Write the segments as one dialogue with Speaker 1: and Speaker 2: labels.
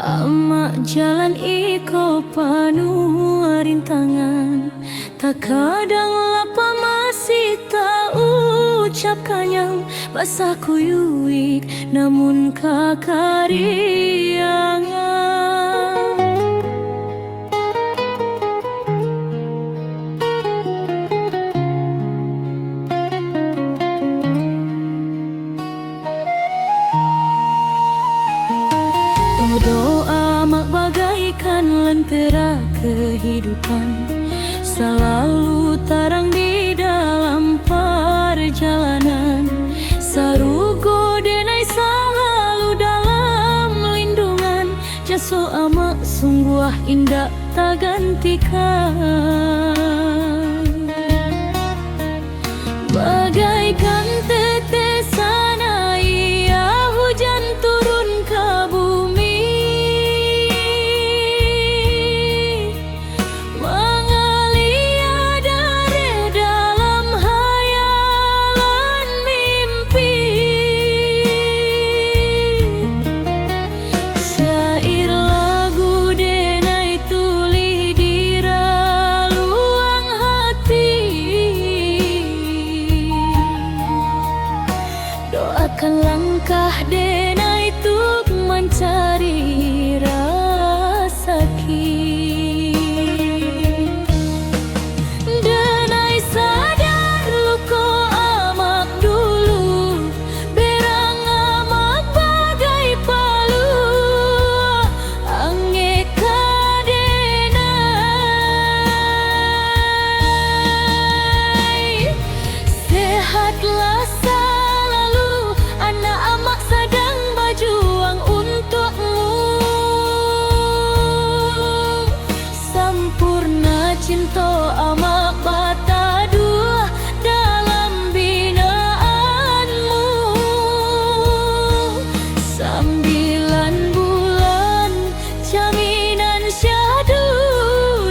Speaker 1: Amak jalan iko panu rintangan, tak kadang lapa masih tak ucapkan bahasa kuyuik namun kakariangan. Doa mak bagaikan lentera kehidupan, selalu terang di dalam perjalanan. Sarugo denai selalu dalam lindungan, jaso amak sungguh indah tak gantikan. Bagaikan tetesan air hujan turun ke bumi, doakan langkah denai tuk mencari rasaki. Denai sadar luko amak dulu, berang amak bagai palu, angeka denai sehatlah cinta amak bata dua dalam binaanmu. 9 bulan jaminan syahdu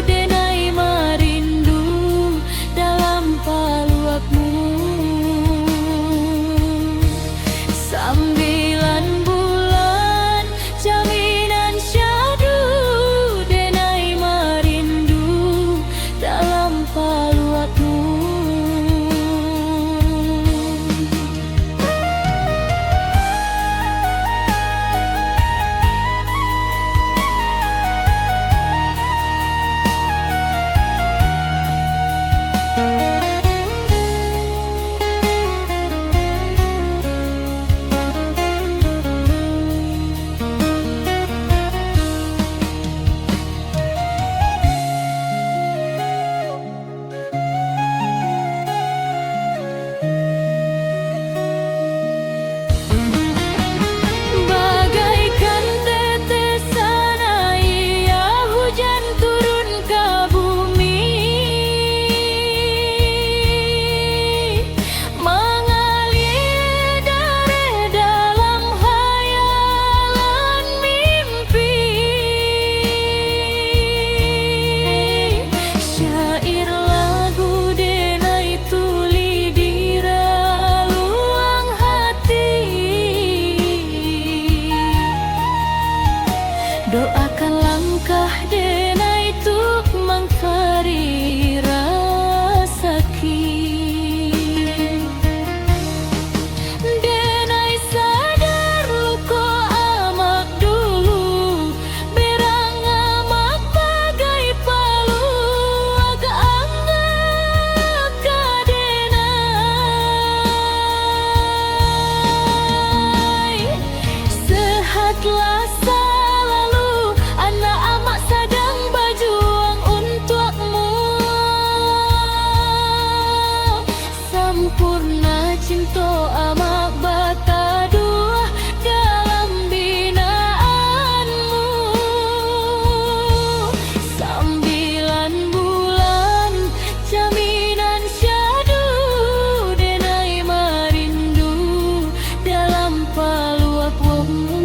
Speaker 1: denai marindu dalam paluakmu. 9 bulan jaminan syahdu denai marindu dalam paluakmu. Doakan langkah denai tuk mangkari rasaki. Denai sadar luko amak dulu, berang amak bagai palu, agak anggap kadenai. Sehatlah sempurna cinta amak bata dua dalam binaanmu. 9 bulan jaminan syahdu denai marindu dalam paluakmu.